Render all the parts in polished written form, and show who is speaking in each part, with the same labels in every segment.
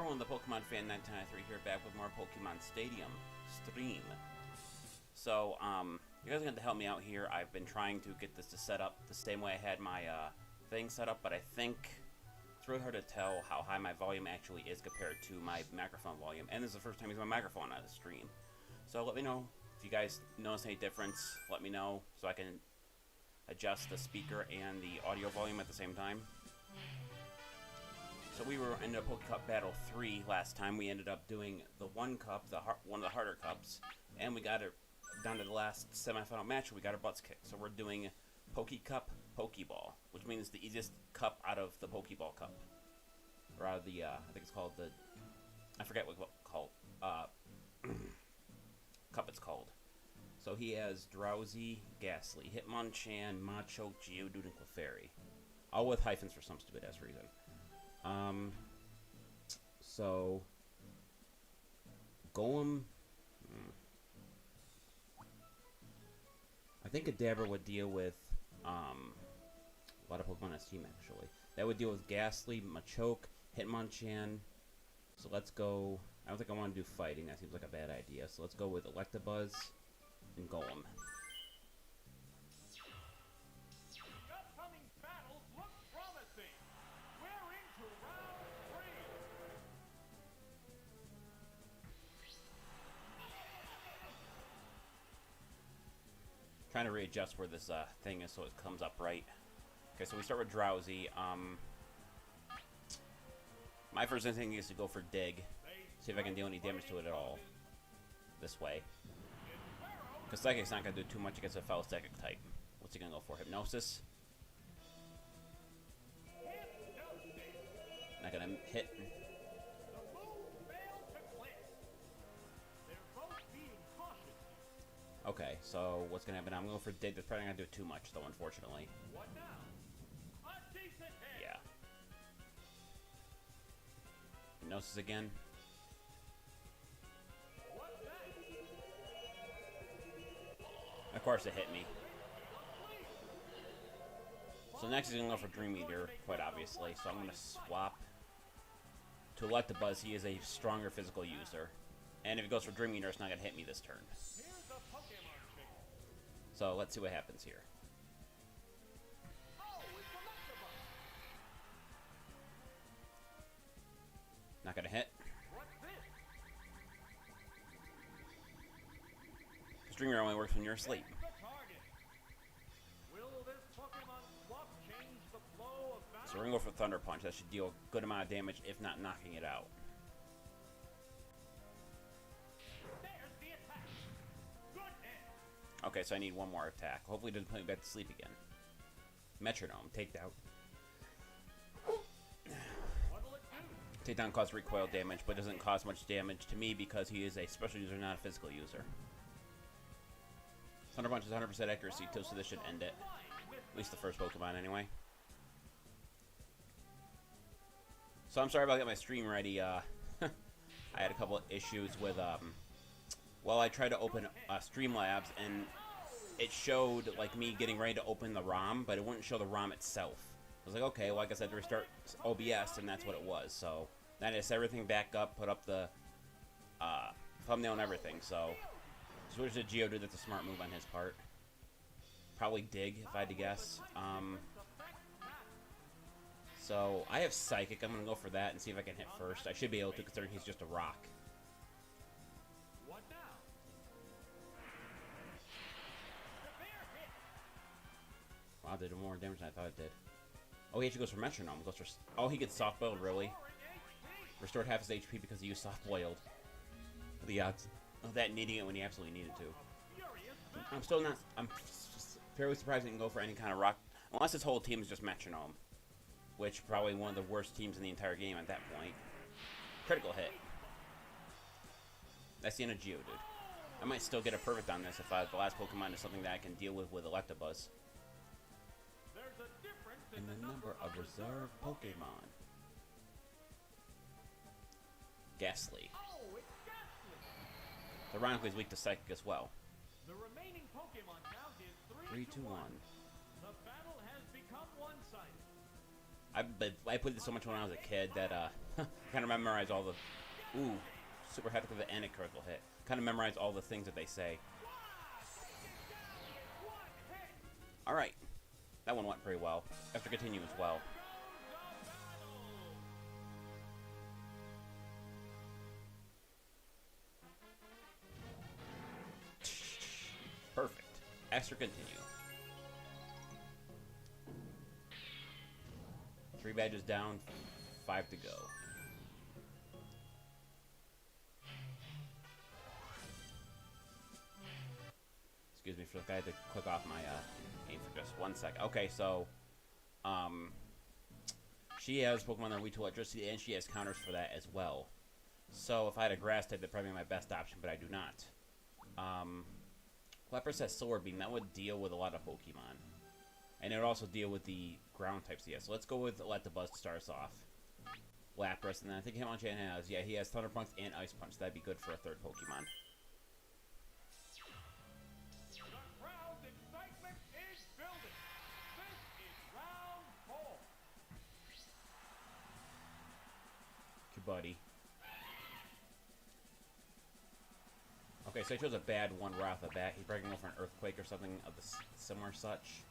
Speaker 1: everyone, the Pokemon Fan 1993 here, back with more Pokemon Stadium stream. So, you guys are going to help me out here. I've been trying to get this to set up the same way I had my thing set up, but I think it's really hard to tell how high my volume actually is compared to my microphone volume. And this is the first time using my microphone on the stream. So let me know if you guys notice any difference. Let me know so I can adjust the speaker and the audio volume at the same time. So we were in the Poke Cup Battle 3 last time. We ended up doing the one cup, one of the harder cups, and we got it down to the last semifinal match. We got our butts kicked. So we're doing Poke Cup Pokeball, which means the easiest cup out of the Pokeball Cup, or out of the I think it's called the, I forget what it's called, cup it's called. So he has Drowsy, Ghastly, Hitmonchan, Machoke, Geodude, and Clefairy, all with hyphens for some stupid ass reason. So Golem, I think a Dabber would deal with a lot of Pokemon on his team actually. That would deal with Ghastly, Machoke, Hitmonchan. So let's go. I don't think I want to do fighting. That seems like a bad idea. So let's go with Electabuzz and Golem.
Speaker 2: Upcoming battles look promising. We're into round 3.
Speaker 1: Trying to readjust where this thing is so it comes up right. Okay, so we start with Drowsy. My first instinct is to go for Dig. See if I can deal any damage to it at all. This way. Because Psychic's not going to do too much against a Foul Psychic type. What's he going to go for? Hypnosis? Not going to hit. Okay, so what's going to happen? I'm going for Dig. That's probably not going to do too much, though, unfortunately.
Speaker 2: What now? A decent hit.
Speaker 1: Yeah. Hypnosis again. Of course it hit me. So next he's going to go for Dream Eater, quite obviously. So I'm going to swap to Electabuzz. He is a stronger physical user. And if he goes for Dream Eater, it's not going to hit me this turn. So let's see what happens here. Not going to hit. Because Dream Eater only works when you're asleep. So we're going to go for Thunder Punch. That should deal a good amount of damage, if not knocking it out. Okay, so I need one more attack. Hopefully it doesn't put me back to sleep again. Metronome, Takedown. Takedown causes recoil damage, but doesn't cause much damage to me because he is a special user, not a physical user. Thunder Punch is 100% accuracy too, so this should end it. At least the first Pokemon, anyway. So I'm sorry about getting my stream ready. I had a couple of issues with, well, I tried to open Streamlabs, and it showed, like, me getting ready to open the ROM, but it wouldn't show the ROM itself. I was like, okay, well, I guess I had to restart OBS, and that's what it was. So then I set everything back up, put up the thumbnail and everything, so switch to Geodude. That's a smart move on his part. Probably Dig, if I had to guess. So I have Psychic. I'm going to go for that and see if I can hit first. I should be able to, considering he's just a rock.
Speaker 2: What now?
Speaker 1: Wow, it did more damage than I thought it did. Oh, he actually goes for Metronome. Goes for, oh, he gets Soft Boiled, really? Restored half his HP because he used Soft Boiled. The odds of that needing it when he absolutely needed to. I'm still not... I'm fairly surprised he can go for any kind of rock. Unless his whole team is just Metronome. Which, probably one of the worst teams in the entire game at that point. Critical hit. That's the end of Geodude. I might still get a perfect on this if the last Pokemon is something that I can deal with Electabuzz. And the number of reserve Pokemon. Ghastly. Ironically, is weak to Psychic as well.
Speaker 2: The remaining Pokemon count is
Speaker 1: 3 to 1.
Speaker 2: The battle has become one-sided.
Speaker 1: I played this so much when I was a kid that I kind of memorized all the super hectic with and a critical hit. Kind of memorized all the things that they say. All right, that one went pretty well. Have to continue as well. Perfect. Extra continue. 3 badges down, 5 to go. Excuse me for the guy to click off my game for just 1 sec. Okay, so she has Pokemon that are weak to electricity, and she has counters for that as well. So if I had a grass type, that'd probably be my best option, but I do not. Lapras has Solar Beam. That would deal with a lot of Pokemon. And it would also deal with the ground types he has. So let's go with Let the Buzz to start us off. Lapras, and then I think Hitmonchan has, yeah, he has Thunder Punch and Ice Punch. That'd be good for a third Pokemon.
Speaker 2: The crowd's excitement is building. This is round 4.
Speaker 1: Good buddy. Okay, so I chose a bad one right off the bat. He's probably going to go for an Earthquake or something of the similar such.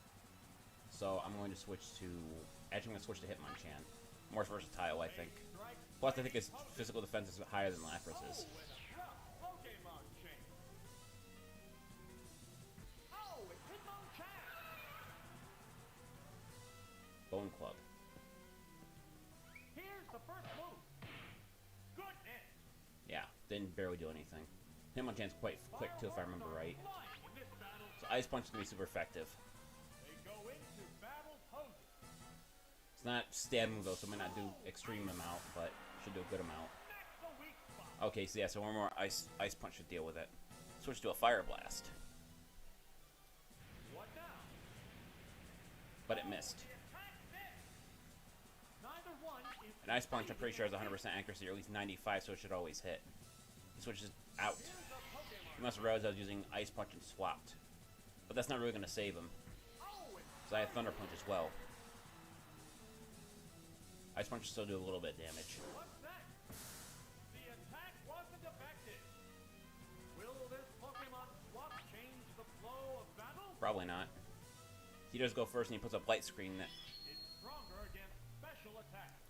Speaker 1: So I'm going to switch to... Actually, I'm going to switch to Hitmonchan. More versatile, I think. Plus, I think his physical defense is higher than Lapras's.
Speaker 2: Pokemon change. Oh, it's Hitmonchan.
Speaker 1: Bone Club.
Speaker 2: Here's the first move. Goodness.
Speaker 1: Yeah, didn't barely do anything. Hitmonchan's quite quick, too, if I remember right. So Ice Punch is going to be super effective.
Speaker 2: They go into battle poses.
Speaker 1: It's not stab move, though, so it might not do extreme amount, but should do a good amount. Okay, so yeah, so one more Ice Punch should deal with it. Switch to a Fire Blast.
Speaker 2: What now?
Speaker 1: But it missed.
Speaker 2: Neither one is
Speaker 1: An Ice Punch, I'm pretty sure, has 100% accuracy, or at least 95, so it should always hit. He switches out. He must have realized I was using Ice Punch and swapped. But that's not really going to save him. So I have Thunder Punch as well. Ice Punch still do a little bit of damage.
Speaker 2: What's that? The attack wasn't effective. Will this Pokemon swap change the flow of battle?
Speaker 1: Probably not. He does go first and he puts up Light Screen that.
Speaker 2: It's stronger against special attacks.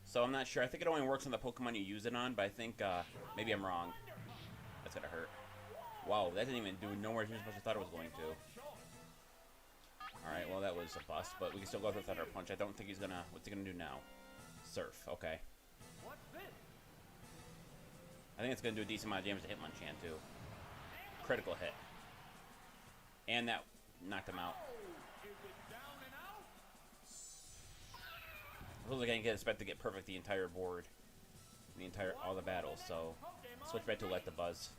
Speaker 1: So I'm not sure. I think it only works on the Pokemon you use it on, but I think maybe I'm wrong. That's gonna hurt. Wow, that didn't even do nowhere as much as I thought it was going to. Alright, well that was a bust, but we can still go with Thunder Punch. I don't think he's gonna... What's he gonna do now? Surf, okay.
Speaker 2: What's this?
Speaker 1: I think it's gonna do a decent amount of damage to Hitmonchan too. Critical hit. And that knocked him out.
Speaker 2: Is it down and out?
Speaker 1: I was going to expect to get perfect the entire board. All the battles, so... Switch back to Let the Buzz.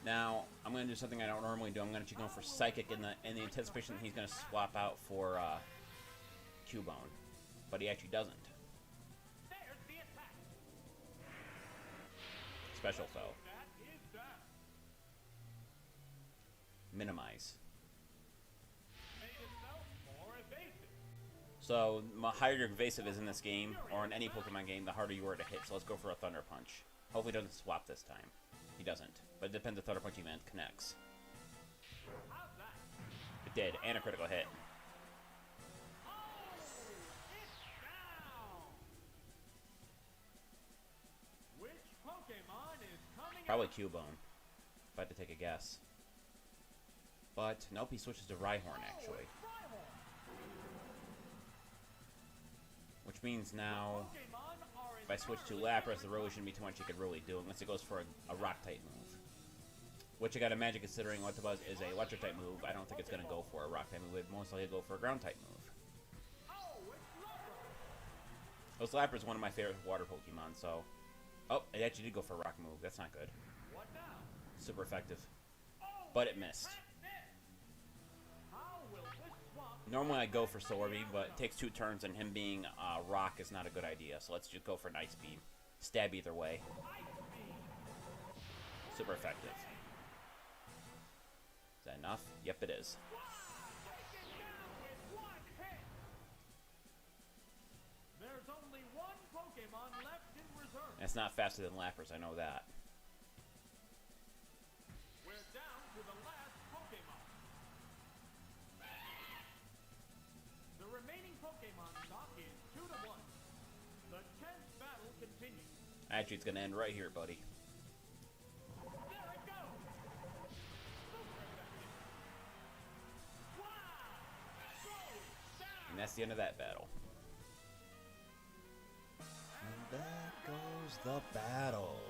Speaker 1: Now, I'm going to do something I don't normally do. I'm going to go for Psychic in the anticipation that he's going to swap out for Cubone. But he actually doesn't.
Speaker 2: There's the attack.
Speaker 1: Special Foe.
Speaker 2: That is down.
Speaker 1: Minimize.
Speaker 2: Made itself more evasive.
Speaker 1: So, the higher your evasive is in this game, or in any Pokemon game, the harder you are to hit. So let's go for a Thunder Punch. Hopefully it doesn't swap this time. He doesn't. But it depends if Thunder Punch even connects.
Speaker 2: How's that?
Speaker 1: It did, and a critical hit.
Speaker 2: Oh, it's down. Which Pokemon is coming
Speaker 1: Probably
Speaker 2: out?
Speaker 1: Cubone, if I had to take a guess. But, nope, he switches to Rhyhorn, actually.
Speaker 2: It's Rhyhorn.
Speaker 1: Which means now,
Speaker 2: Pokemon are
Speaker 1: if I switch to Lapras, there really shouldn't be too much he could really do, unless it goes for a Rock-type move. Which I gotta imagine, considering Let the Buzz is a Electric-type move, I don't think it's gonna go for a Rock-type move. It most likely go for a Ground-type move.
Speaker 2: Oh, it's Lapras.
Speaker 1: Those Lapras is one of my favorite water Pokemon, so... Oh, it actually did go for a Rock move. That's not good.
Speaker 2: What now?
Speaker 1: Super effective.
Speaker 2: Oh,
Speaker 1: But it missed.
Speaker 2: how will this swamp
Speaker 1: Normally I go for Solar Beam, but it takes 2 turns, and him being Rock is not a good idea. So let's just go for an Ice Beam. Stab either way.
Speaker 2: Ice Beam?
Speaker 1: Super effective. Is that enough? Yep, it is.
Speaker 2: There's only one Pokemon left in reserve.
Speaker 1: And it's not faster than Lapras, I know that.
Speaker 2: We're down to the last Pokemon. The remaining Pokemon stock is 2-1. The tense battle continues.
Speaker 1: Actually, it's gonna end right here, buddy.
Speaker 2: There it goes. Wow! Goes down.
Speaker 1: And that's the end of that battle. And there goes the battle.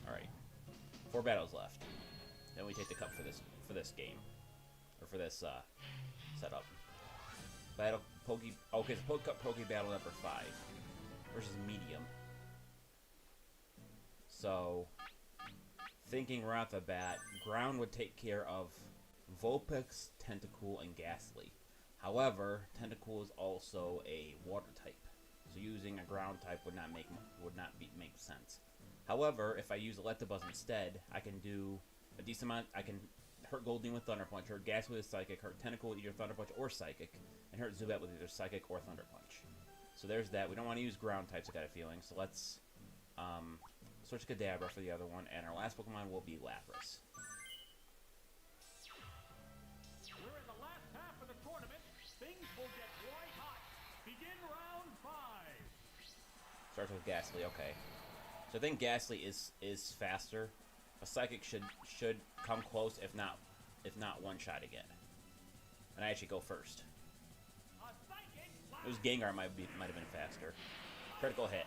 Speaker 1: Alright. 4 battles left. Then we take the cup for this game. Or for this setup. Battle Poke okay, it's Poke Cup Poke Battle number 5 versus medium. So thinking right off the bat, ground would take care of Vulpix, Tentacool, and Ghastly. However, Tentacool is also a water type, so using a ground type would not make sense. However, if I use Electabuzz instead, I can do a decent amount. I can hurt Goldeen with Thunder Punch, hurt Ghastly with Psychic, hurt Tentacool with either Thunder Punch or Psychic, and hurt Zubat with either Psychic or Thunder Punch. So there's that. We don't want to use ground types, I got a feeling, so let's switch Kadabra for the other one, and our last Pokemon will be Lapras.
Speaker 2: We're in the last half of the tournament. Things will get white hot. Begin round 5.
Speaker 1: Starts with Ghastly, okay. So I think Ghastly is faster. A Psychic should come close, if not one shot again. And I actually go first.
Speaker 2: A psychic
Speaker 1: It was Gengar might have been faster. Critical hit.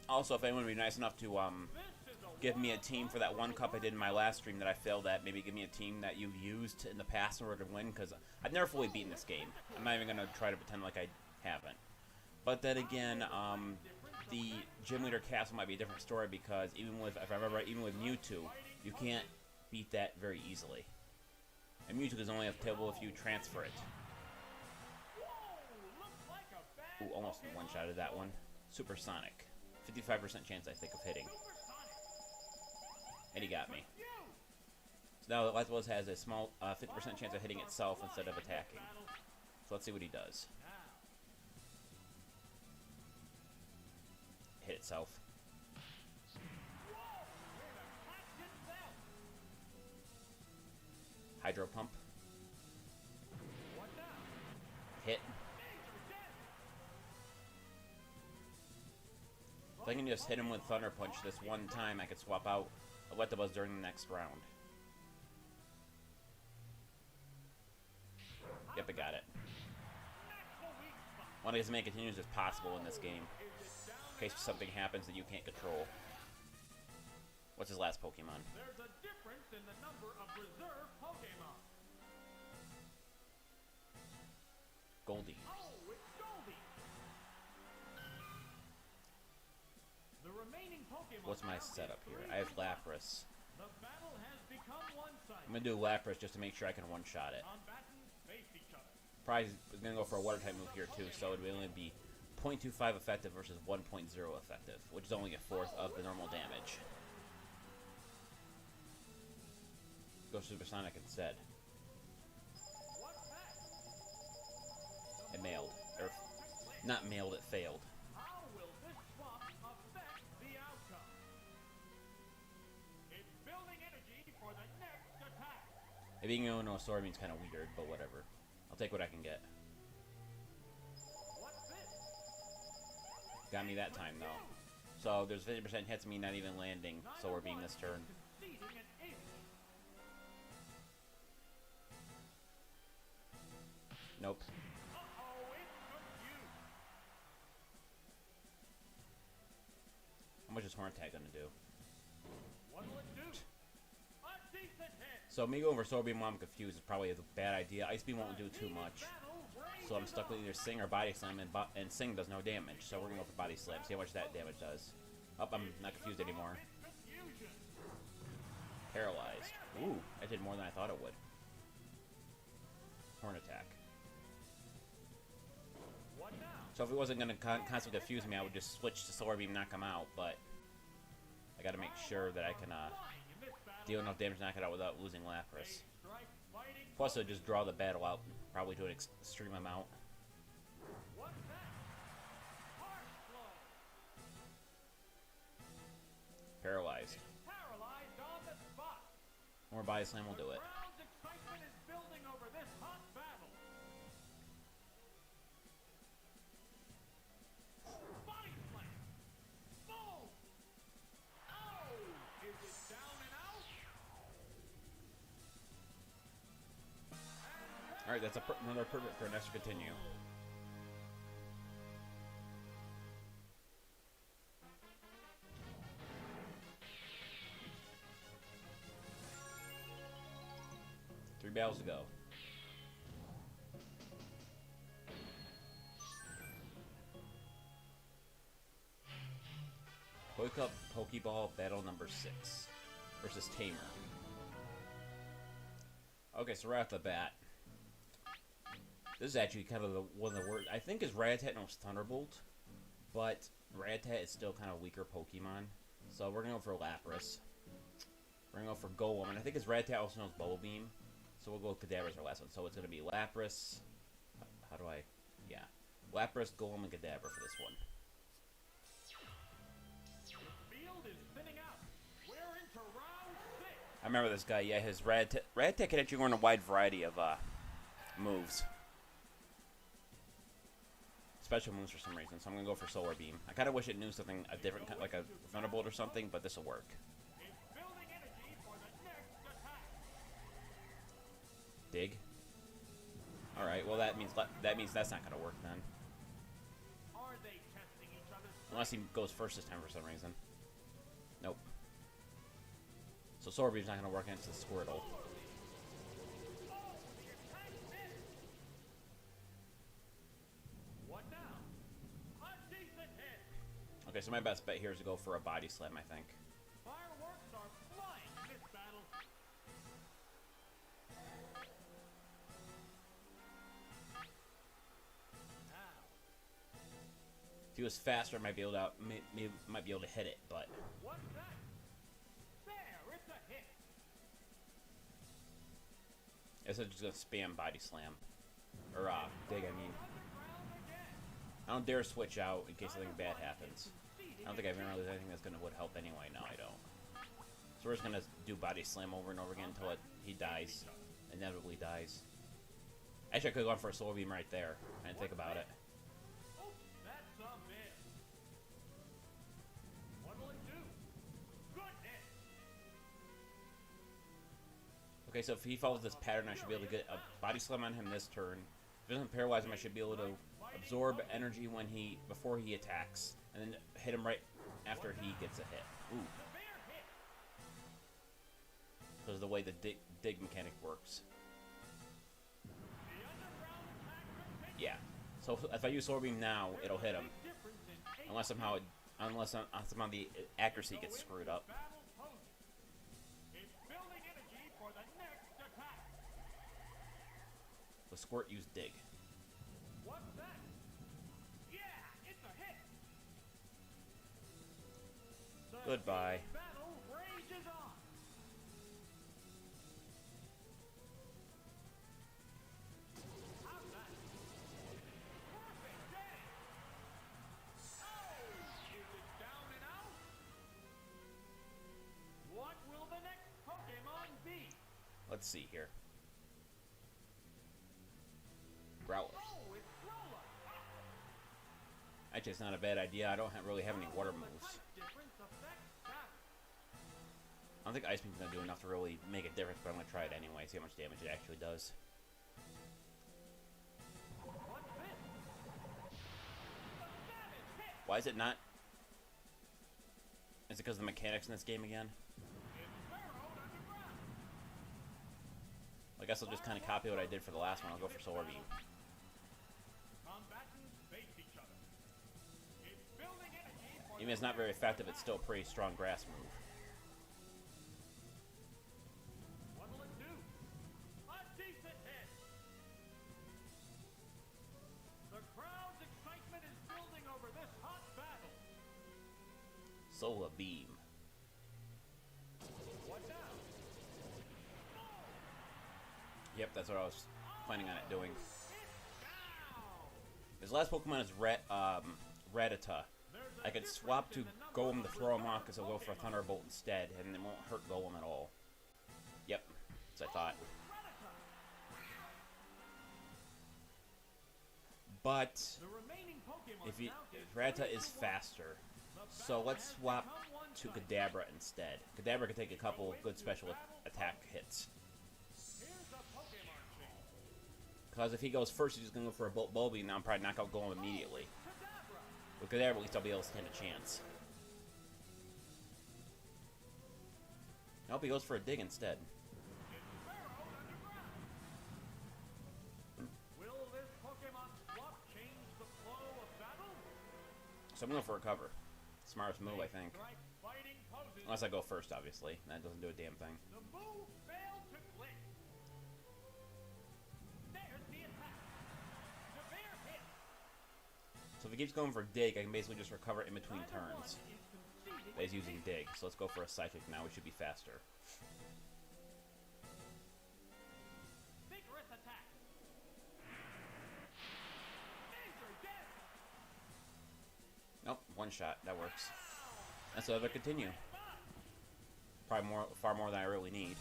Speaker 1: Also, if anyone would be nice enough to give me a team for that one cup I did in my last stream that I failed at, maybe give me a team that you've used in the past in order to win, because I've never fully beaten this game. I'm not even going to try to pretend like I haven't. But then again, the Gym Leader Castle might be a different story, because even with, if I remember right, even with Mewtwo, you can't beat that very easily. And Mewtwo is only available if you transfer it. Ooh, almost one-shotted that one. Supersonic. 55% chance, I think, of hitting. And he got me. So now Lapras has a small 50% chance of hitting itself instead of attacking. So let's see what he does. Hit itself. Hydro Pump. Hit. If I can just hit him with Thunder Punch this one time, I could swap out Electabuzz during the next round. Yep, I got it. Want to get as many continues as possible in this game, in case something happens that you can't control. What's his last Pokemon?
Speaker 2: There's a difference in the number of reserve Pokemon.
Speaker 1: Goldie.
Speaker 2: Oh, it's Goldie. The remaining Pokemon.
Speaker 1: What's my setup here? I have Lapras.
Speaker 2: The battle has become one-sided.
Speaker 1: I'm gonna do Lapras just to make sure I can one-shot it.
Speaker 2: Combatants face each other.
Speaker 1: Probably is gonna go for a Water type move here too, so it would only be 0.25 effective versus 1.0 effective, which is only a fourth of the normal damage. Go Supersonic instead.
Speaker 2: What's that?
Speaker 1: It mailed. Or, not mailed, it failed.
Speaker 2: How will this swap affect the outcome? It's building energy for the next attack.
Speaker 1: Maybe you can go no sword means kind of weird, but whatever. I'll take what I can get.
Speaker 2: What's this?
Speaker 1: Got me that time, though. So there's 50% hits me not even landing, so we're being this turn.
Speaker 2: Conceding an inch.
Speaker 1: Nope.
Speaker 2: Uh-oh, it's confused.
Speaker 1: How much is Horntail gonna do?
Speaker 2: What'll it do? A decent hit.
Speaker 1: So me going for Sword Beam while I'm confused is probably a bad idea. Ice Beam won't do too much. So I'm stuck with either Sing or Body Slam, and Sing does no damage. So we're gonna go for Body Slam, see how much that damage does. Oh, I'm not confused anymore.
Speaker 2: Confusion.
Speaker 1: Paralyzed. Ooh, I did more than I thought it would. Horn attack.
Speaker 2: What now?
Speaker 1: So if it wasn't going to constantly confuse me, I would just switch to Solar Beam, knock him out, but I got to make sure that I can deal enough damage to knock it out without losing Lapras. Plus, I'll just draw the battle out, probably to an extreme amount.
Speaker 2: What's that? Heart flow.
Speaker 1: Paralyzed.
Speaker 2: Paralyzed on the spot.
Speaker 1: More Body Slam will do it.
Speaker 2: Crowd's excitement is building over this hot battle. Body slam. Boom. Oh, is it down and out?
Speaker 1: Alright, that's another perfect for an extra continue. Three battles to go. Wake Up Pokeball Battle number 6 versus Tamer. Okay, so right off the bat, this is actually kind of one of the worst. I think his Rattata knows Thunderbolt, but Rattata is still kind of a weaker Pokemon. So we're going to go for Lapras. We're going to go for Golem, and I think his Rattata also knows Bubble Beam. So we'll go with Kadabra as our last one. So it's going to be Lapras. How do I... Yeah. Lapras, Golem, and Kadabra for this one.
Speaker 2: The field is thinning out. We're into round 6.
Speaker 1: I remember this guy. Yeah, his Rattata can actually run a wide variety of moves. Special moves for some reason, so I'm going to go for Solar Beam. I kind of wish it knew something, a different, like a Thunderbolt or something, but this will work.
Speaker 2: It's building energy for the next attack.
Speaker 1: Dig. Alright, well that means that's not going to work then.
Speaker 2: Are they testing each other's
Speaker 1: Unless he goes first this time for some reason. Nope. So Solar Beam's not going to work against the Squirtle.
Speaker 2: What now? A decent hit.
Speaker 1: Okay, so my best bet here is to go for a Body Slam, I think.
Speaker 2: Fireworks are flying in this battle. Now,
Speaker 1: If he was faster, I might be able to might be able to hit it, but
Speaker 2: what's that? There, it's a hit.
Speaker 1: I guess I'm just gonna spam Body Slam. Or Dig, I mean.
Speaker 2: On the ground again.
Speaker 1: I don't dare switch out in case something bad happens. I don't think I've ever realized anything that's would help anyway. No, I don't. So we're just gonna do Body Slam over and over again until he dies. Inevitably dies. Actually, I could have gone for a Solar Beam right there. I didn't think about it.
Speaker 2: Oh, that's a miss. What'll it do? Good hit.
Speaker 1: Okay, so if he follows this pattern, I should be able to get a Body Slam on him this turn. If it doesn't paralyze him, I should be able to absorb energy before he attacks, and then hit him right after he gets a hit. Ooh.
Speaker 2: Severe hit.
Speaker 1: Because of the way the dig mechanic works.
Speaker 2: The underground attack continues.
Speaker 1: Yeah. So if I use Solar Beam now, it'll hit him.
Speaker 2: Difference in 8
Speaker 1: Unless somehow the accuracy gets screwed up.
Speaker 2: battle poses. It's building energy for the next attack.
Speaker 1: The Squirt used Dig.
Speaker 2: What's that? Yeah, it's a hit. The
Speaker 1: Goodbye.
Speaker 2: battle rages on. How's that? Perfect day. Oh, is it down and out? What will the next Pokemon be?
Speaker 1: Let's see here. Growler.
Speaker 2: Oh, it's Roller.
Speaker 1: Actually, it's not a bad idea. I don't really have any water
Speaker 2: Will the
Speaker 1: moves.
Speaker 2: type difference affect battle?
Speaker 1: I don't think Ice Beam's gonna do enough to really make a difference, but I'm gonna try it anyway, see how much damage it actually does.
Speaker 2: What's this? A savage hit.
Speaker 1: Why is it not? Is it because of the mechanics in this game again?
Speaker 2: It's burrowed underground.
Speaker 1: I guess I'll just kind of copy what I did for the last one. I'll go for Solar Beam.
Speaker 2: Combatants face each other. It's building energy for
Speaker 1: Even if it's not very effective, it's still a pretty strong grass move. Solar Beam.
Speaker 2: What now?
Speaker 1: Yep, that's what I was planning on it doing.
Speaker 2: It's down.
Speaker 1: His last Pokemon is Rattata. I could swap to Golem to throw him off because he'll go for a Thunderbolt instead, and it won't hurt Golem at all. Yep, as I thought. But
Speaker 2: The remaining Pokemon
Speaker 1: if
Speaker 2: count is
Speaker 1: Rattata is
Speaker 2: 3-1.
Speaker 1: faster, so let's swap to Kadabra instead. Kadabra can take a couple good special attack hits.
Speaker 2: Here's a Pokemon change.
Speaker 1: Because if he goes first, he's going to go for a Bolt Bulby, and now I'm probably knock out Golem immediately.
Speaker 2: Kadabra.
Speaker 1: With Kadabra, at least I'll be able to stand a chance. Nope, he goes for a Dig instead.
Speaker 2: Will this Pokemon swap change the flow of battle?
Speaker 1: So I'm going for a cover. Smartest move, I think.
Speaker 2: Strike fighting poses.
Speaker 1: Unless I go first, obviously. That doesn't do a damn thing.
Speaker 2: The move failed to click. There's the attack. Severe hit.
Speaker 1: So if he keeps going for Dig, I can basically just recover in between
Speaker 2: Neither one
Speaker 1: turns.
Speaker 2: is conceding
Speaker 1: But he's using Dig, so let's go for a Psychic now. We should be faster.
Speaker 2: vigorous attack. Major damage.
Speaker 1: Nope, one shot. That works. And so they'll continue. Probably far more than I really need.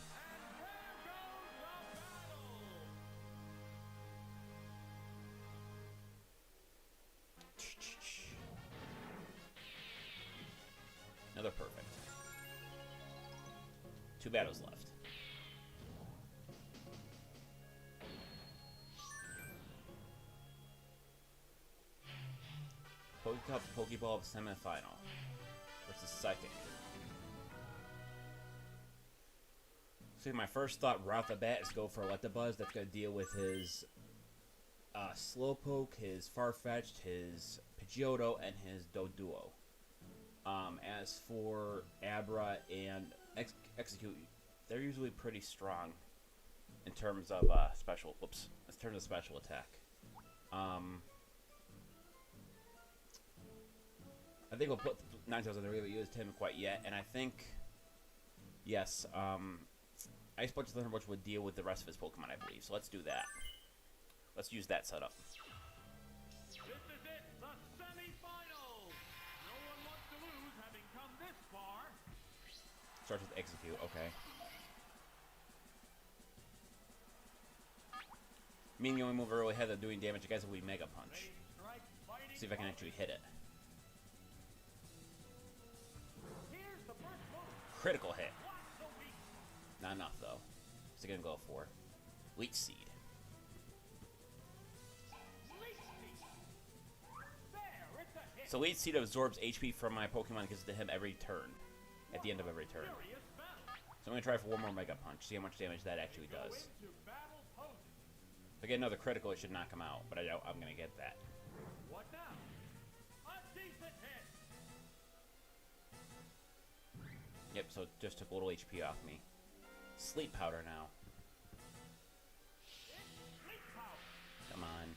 Speaker 1: Another perfect. 2 battles left. Pokecup Pokeball semifinal versus Psychic. See, my first thought right off the bat is go for Electabuzz. That's going to deal with his Slowpoke, his Farfetch'd, his Pidgeotto, and his Doduo. As for Abra and Execute, they're usually pretty strong in terms of special attack. I think we'll put Ninetales on the really used him quite yet, and I think, yes, Ice Punch and Thunder Punch would deal with the rest of his Pokemon, I believe. So let's do that. Let's use that setup.
Speaker 2: This is it, the semifinals. No one wants to lose, having come this far.
Speaker 1: Starts with Execute, okay. Meaning the only move I really had of doing damage, I guess, would be Mega Punch.
Speaker 2: Strike fighting
Speaker 1: See if I can actually hit it.
Speaker 2: Here's the first move.
Speaker 1: Critical hit.
Speaker 2: What's the weak?
Speaker 1: Not enough, though. What's it gonna go for? Leech Seed.
Speaker 2: Leech Seed. There, it's a hit.
Speaker 1: So Leech Seed absorbs HP from my Pokemon and gives it to him every turn. At the end of every turn.
Speaker 2: Furious battle.
Speaker 1: So I'm gonna try for one more Mega Punch, see how much damage that actually
Speaker 2: Go
Speaker 1: does.
Speaker 2: into battle poses.
Speaker 1: If I get another critical, it should knock him out, but I doubt I'm gonna get that.
Speaker 2: What now? A decent hit.
Speaker 1: Yep, so it just took a little HP off me. Sleep Powder now.
Speaker 2: It's sleep power.
Speaker 1: Come on.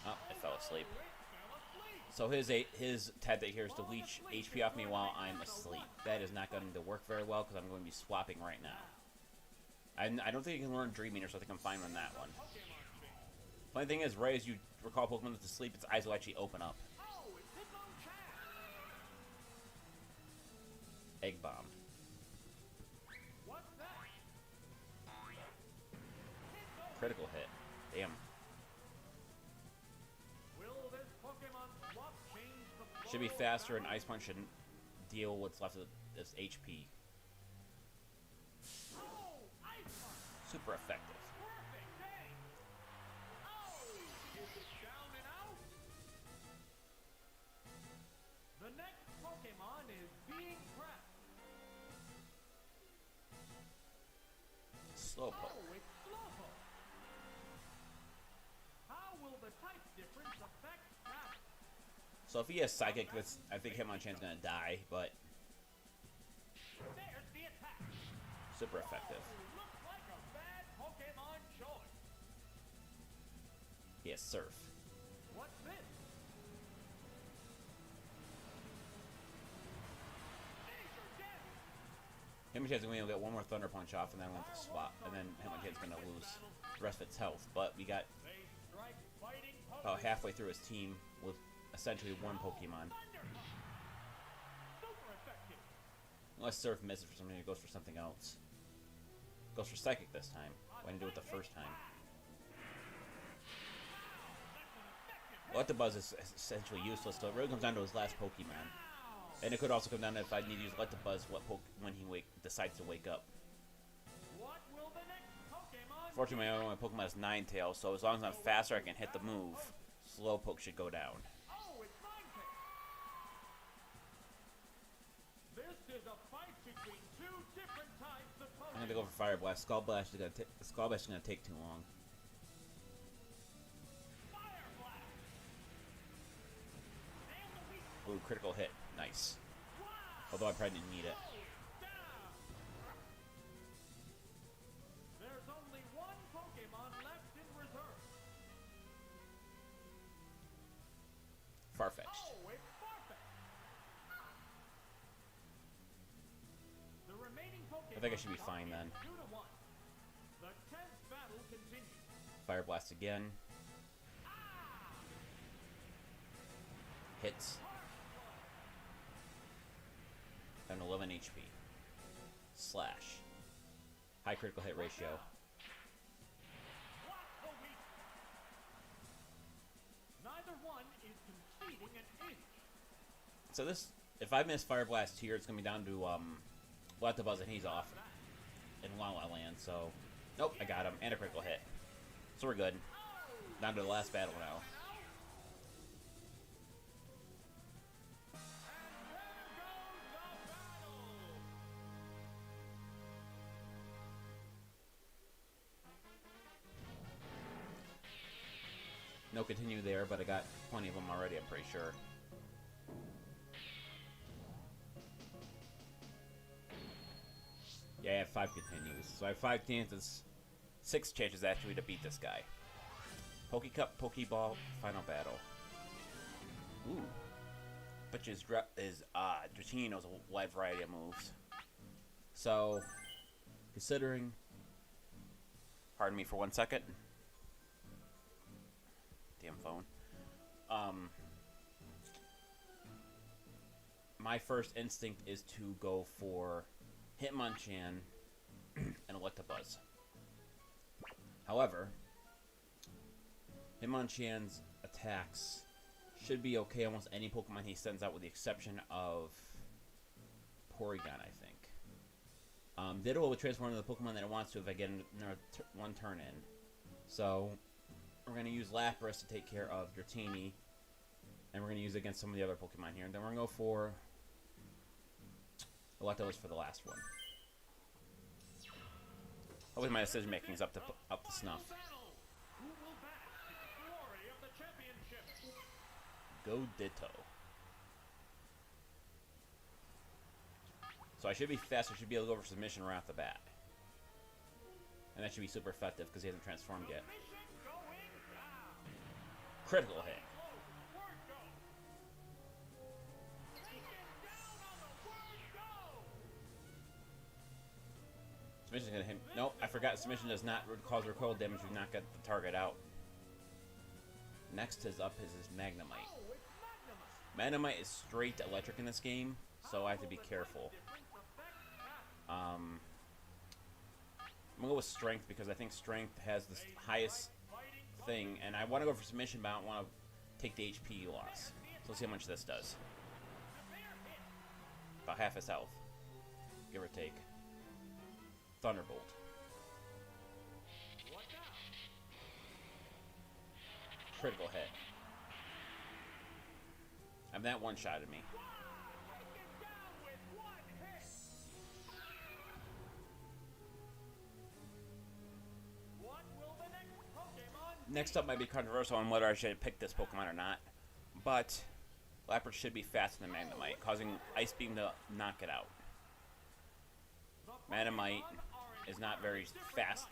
Speaker 1: Oh, it fell asleep.
Speaker 2: It fell asleep.
Speaker 1: So his tactic here is to leech HP off me while I'm asleep. That is not going to work very well because I'm going to be swapping right now. I don't think you can learn Dreaming, so I think I'm fine on that one.
Speaker 2: Pokemon change.
Speaker 1: Funny thing is, right as you recall Pokemon that's asleep, its eyes will actually open up.
Speaker 2: Oh, it's his own chance.
Speaker 1: Egg Bomb.
Speaker 2: What's that?
Speaker 1: Critical hit. Damn.
Speaker 2: Will this Pokemon swap change the flow
Speaker 1: Should be
Speaker 2: of
Speaker 1: faster, and
Speaker 2: battle?
Speaker 1: Ice Punch shouldn't deal what's left of this HP.
Speaker 2: Oh, Ice Punch.
Speaker 1: Super effective.
Speaker 2: Perfect day. Oh, is it down and out? The next Pokemon is being prepped.
Speaker 1: Slowpoke.
Speaker 2: Oh, it's Slowpoke. How will the type difference affect battle?
Speaker 1: So if he has Psychic, that's, I think Hitmonchan's gonna die, but
Speaker 2: There's the attack.
Speaker 1: super effective.
Speaker 2: Oh, looks like a bad Pokemon choice.
Speaker 1: He has Surf.
Speaker 2: What's this?
Speaker 1: Hitmonchan's going to get one more Thunder Punch off, and then I'm going to swap, and then Hitmonchan's going to lose the rest of its health. But we got about halfway through his team with essentially one Pokemon. Unless Surf misses for something, it goes for something else. Goes for Psychic this time. Why didn't do it the first time? Electabuzz is essentially useless, so it really comes down to his last Pokemon. And it could also come down to if I need to use Electabuzz when he decides to wake up. Fortunately, my only Pokemon is Ninetales, so as long as I'm faster, I can hit the move. Slowpoke should go down. I'm gonna go for Fire Blast. Skull Blast is gonna take too long. Ooh, critical hit. Nice. Although I probably didn't need it.
Speaker 2: There's only one Pokemon left in reserve.
Speaker 1: Farfetch'd.
Speaker 2: Oh, it's Farfetch'd. The remaining Pokemon
Speaker 1: I think I should be fine then.
Speaker 2: 2-1. The 10th battle continues.
Speaker 1: Fire Blast again. Hits. Down to 11 HP. Slash. High critical hit ratio.
Speaker 2: Neither one is conceding an inch.
Speaker 1: So this, if I miss Fire Blast here, it's gonna be down to Electabuzz, and he's off in La La Land. So, nope, I got him, and a critical hit. So we're good. Down to the last battle now. No continue there, but I got plenty of them already, I'm pretty sure. Yeah, I have 5 continues. So I have 5 chances, 6 chances actually to beat this guy. Pokecup, Pokeball, final battle. Ooh. But Dratini knows a wide variety of moves. So, considering... Pardon me for 1 second. Damn phone. My first instinct is to go for Hitmonchan and Electabuzz. However, Hitmonchan's attacks should be okay almost any Pokemon he sends out with the exception of Porygon, I think. Ditto will transform into the Pokemon that it wants to if I get another one turn in. So, we're going to use Lapras to take care of Dratini. And we're going to use it against some of the other Pokemon here. And then we're going to go for Electabuzz for the last one. Hopefully my decision making is up to snuff. Go Ditto. So I should be fast. I should be able to go for submission right off the bat. And that should be super effective because he hasn't transformed yet. Critical hit. Submission's gonna hit. Nope, I forgot. Submission does not cause recoil damage. Do not get the target out. Next is Magnamite. Magnamite is straight electric in this game, so I have to be careful. I'm gonna go with Strength because I think Strength has the highest thing, and I want to go for submission, but I don't want to take the HP loss. So let's see how much this does. About half his health, give or take. Thunderbolt. Critical hit. And that one-shotted me. Next up might be controversial on whether I should pick this Pokemon or not, but Lapras should be faster than Magnamite, causing Ice Beam to knock it out. Magnamite is not very fast,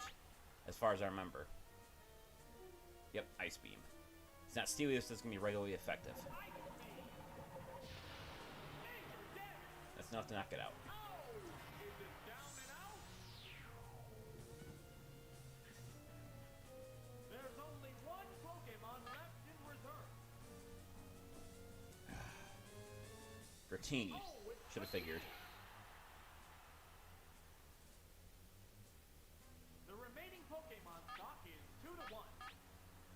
Speaker 1: as far as I remember. Yep, Ice Beam. It's not Steelios, so it's going to be regularly effective. That's enough to knock it out. Dratini. Should have figured.
Speaker 2: The remaining Pokemon stock is 2-1.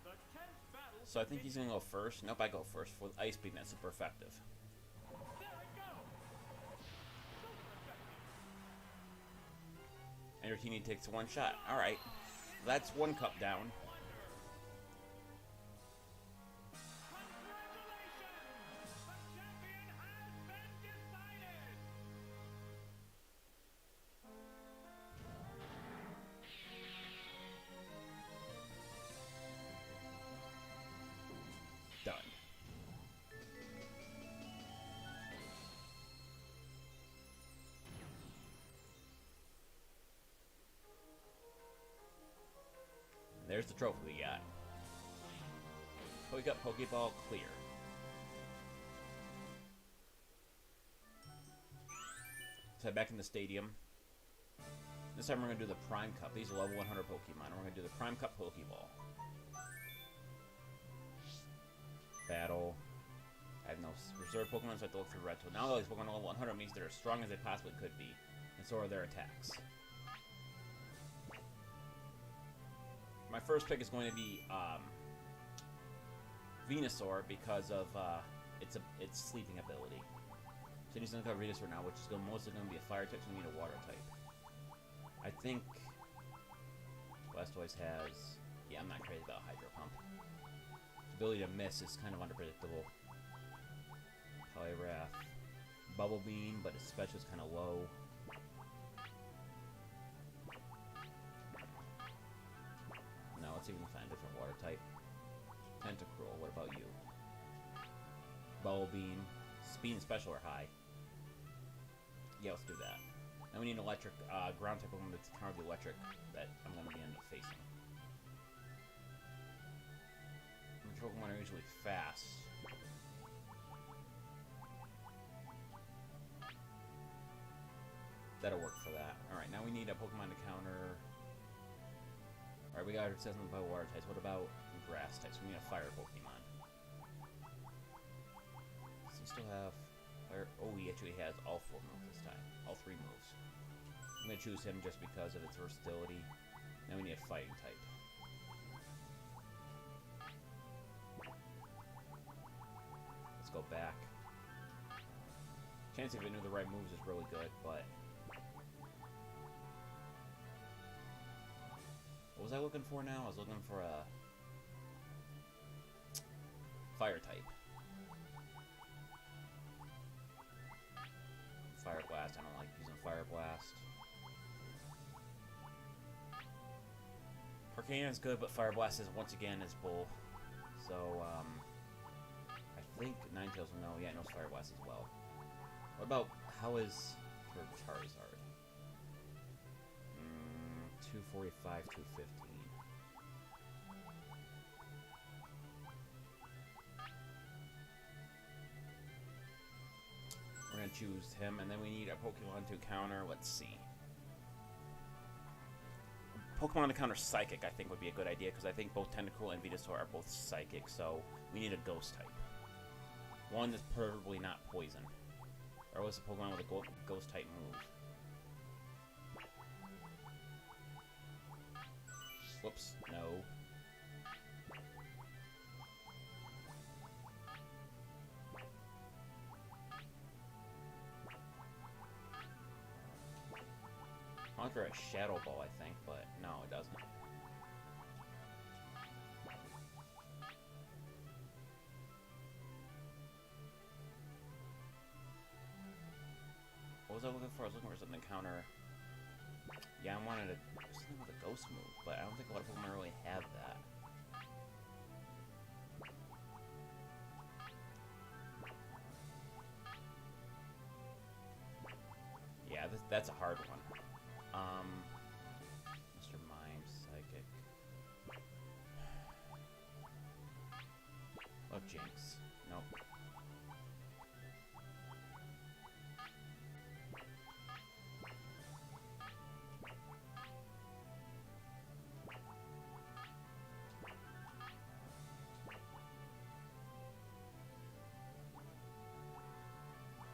Speaker 2: The tense battle.
Speaker 1: So I think he's gonna go first. Nope, I go first. With Ice Beam, that's super effective.
Speaker 2: There it goes. Super effective.
Speaker 1: And Dratini takes one shot. Alright. That's one cup down. Done. There's the trophy we got. We got Pokeball clear. Let's head back in the stadium. This time we're going to do the Prime Cup. These are level 100 Pokemon. And we're going to do the Prime Cup Pokeball. Battle. I have no reserve Pokemon, so I have to look through Red Tool. Now all these Pokemon are level 100 means they're as strong as they possibly could be. And so are their attacks. My first pick is going to be Venusaur because of its sleeping ability. So he's going to cover Venusaur now, which is mostly going to be a fire type, so we need a water type. I think Blastoise has... Yeah, I'm not crazy about Hydro Pump. Its ability to miss is kind of unpredictable. Poliwrath. Bubble Beam, but its special is kind of low. No, let's see if we can find a different water type. Tentacruel, what about you? Bubble Beam. Speed and special are high. Yeah, let's do that. Now we need an electric, ground type Pokemon to counter the electric that I'm going to end up facing. Pokemon are usually fast. That'll work for that. Alright, now we need a Pokemon to counter... Alright, we got it says about water types. What about grass types? We need a fire Pokemon. Does he still have fire? Oh, he actually has all 4 moves this time. All 3 moves. I'm going to choose him just because of its versatility. Now we need a fighting type. Let's go back. Chance if I knew the right moves is really good, but... What was I looking for now? I was looking for a... fire type. Fire Blast. I don't like using Fire Blast. Arcanine is good, but Fire Blast is once again is bull. So, I think Ninetales will know. Yeah, it knows Fire Blast as well. What about, how is her Charizard? 245, 215. We're gonna choose him, and then we need a Pokemon to counter, let's see. Pokemon to counter Psychic, I think, would be a good idea, because I think both Tentacruel and Venusaur are both Psychic, so we need a Ghost type. One that's preferably not Poison. Or what's a Pokemon with a Ghost type move? Whoops, no. Conquer a Shadow Ball, I think, but no, it doesn't. What was I looking for? I was looking for something to counter. Yeah, I wanted something with a ghost move, but I don't think a lot of Pokemon really have that. Yeah, that's a hard one. Mr. Mime, Psychic. Oh, Jinx. Nope.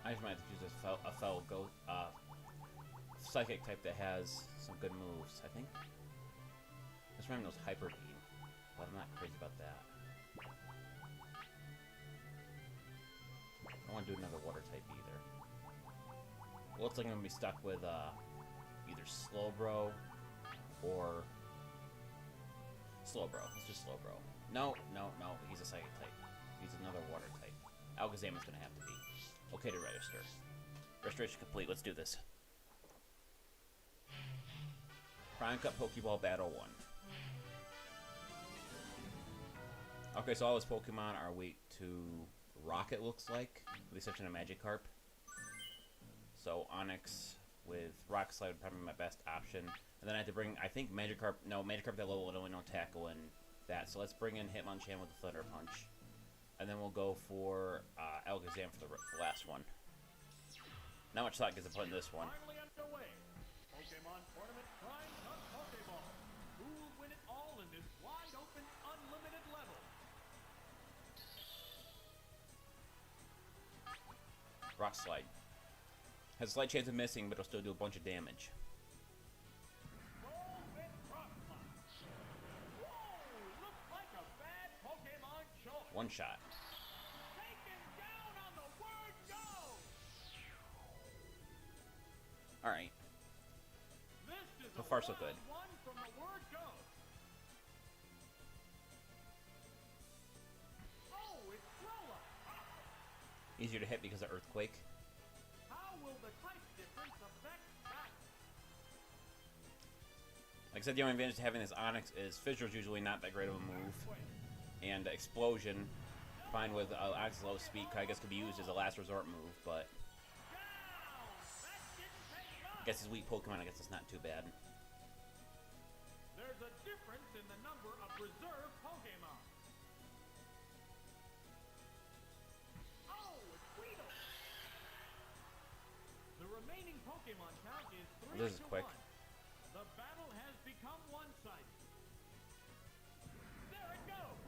Speaker 1: I just might have to use a fellow psychic type that has some good moves, I think. Just remember those Hyper Beam, but I'm not crazy about that. I don't want to do another water type either. Looks like I'm going to be stuck with either Slowbro or... Slowbro. Let's just Slowbro. No. He's a psychic type. He's another water type. Alakazam is going to have to be. Okay to register. Registration complete. Let's do this. Prime Cup Pokeball Battle 1. Okay, so all his Pokemon are weak to Rocket, looks like. With the exception of Magikarp. So Onix with Rock Slide would probably be my best option. And then I have to bring, I think Magikarp, no, Magikarp that level would only know Tackle and that. So let's bring in Hitmonchan with the Thunder Punch. And then we'll go for Alakazam for the last one. Not much thought gets to put in this one.
Speaker 2: Finally underway. Pokemon Tournament Prime Cup Pokeball. Who will win it all in this wide open, unlimited level?
Speaker 1: Rock Slide. Has a slight chance of missing, but it'll still do a bunch of damage.
Speaker 2: Roll with Rock Slide. Whoa! Looks like a bad Pokemon choice.
Speaker 1: One shot.
Speaker 2: Taken down on the word go.
Speaker 1: Alright.
Speaker 2: This is
Speaker 1: So far, so good.
Speaker 2: one from the word go. Oh, it's Rolla.
Speaker 1: Easier to hit because of Earthquake.
Speaker 2: How will the type difference affect that?
Speaker 1: Like I said, the only advantage to having this Onix is Fissure's usually not that great of a move. And Explosion, fine with Onix's low speed, I guess could be used as a last resort move, but... I guess his weak Pokemon, I guess it's not too bad.
Speaker 2: There's a difference in the number of reserve Pokemon. Oh, it's Weedle. The remaining Pokemon count is 3
Speaker 1: This is
Speaker 2: to
Speaker 1: quick.
Speaker 2: 1. The battle has become one-sided. There it goes.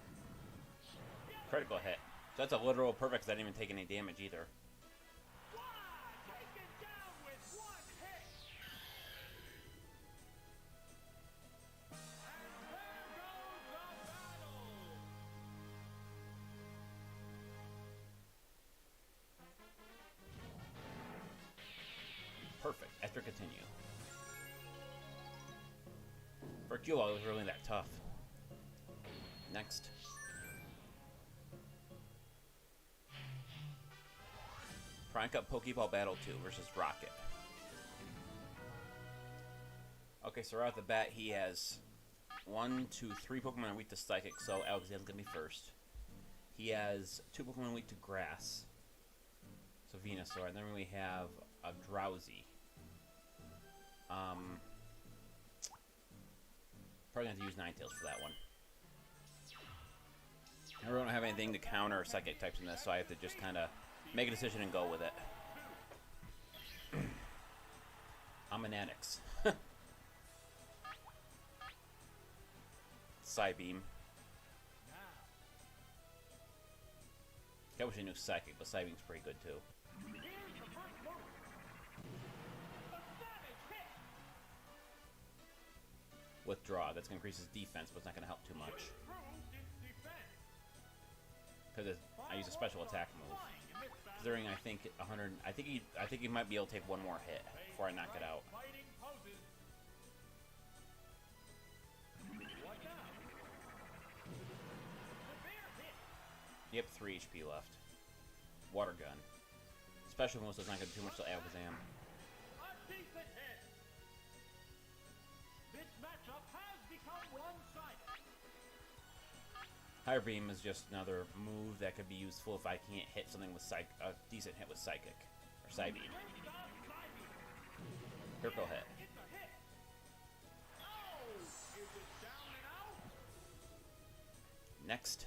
Speaker 1: Critical hit. So that's a literal perfect, because I didn't even take any damage either.
Speaker 2: Wow, taken down with one hit. And there goes the battle.
Speaker 1: Perfect. After continue. For Kilo, it was really that tough. Next. Prime Cup Pokeball Battle 2 versus Rocket. Okay, so right off the bat, he has 1, 2, 3 Pokemon weak to Psychic, so Alakazam's gonna be first. He has 2 Pokemon weak to Grass, so Venusaur, and then we have a Drowsy. Probably going to have to use Ninetales for that one. I really don't have anything to counter Psychic types in this, so I have to just kind of make a decision and go with it. I'm an Anix. Psybeam. I wish I knew Psychic, but Psybeam's pretty good too.
Speaker 2: Here's the first move. A savage hit.
Speaker 1: Withdraw. That's going to increase his defense, but it's not going to help too much.
Speaker 2: Improved its defense.
Speaker 1: Because I use a special attack move.
Speaker 2: Flying in this battle.
Speaker 1: Considering I think 100, I think he might be able to take one more hit before I knock it out.
Speaker 2: Fighting poses. What now? Severe hit.
Speaker 1: Yep, 3 HP left. Water Gun. Special move, so it's not going to do too much to Alakazam.
Speaker 2: A decent hit. This matchup has become one-sided.
Speaker 1: Higher Beam is just another move that could be useful if I can't hit something with a decent hit with Psychic. Or Psybeam. Critical hit.
Speaker 2: It's a hit. Oh, is it down and out?
Speaker 1: Next.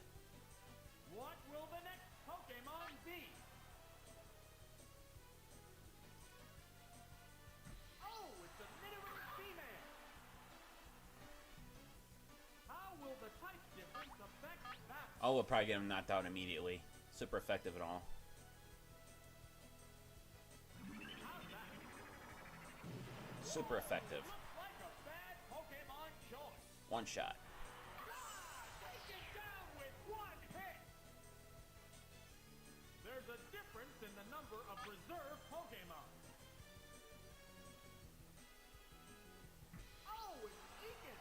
Speaker 2: What will the next Pokemon be? Oh, it's a Nidoran female. How will the type difference affect that?
Speaker 1: Oh, we'll probably get him knocked out immediately. Super effective and all. Super effective.
Speaker 2: Looks like a bad Pokemon choice.
Speaker 1: One shot.
Speaker 2: Taken down with one hit. There's a difference in the number of reserve Pokemon. Oh, it's Egan.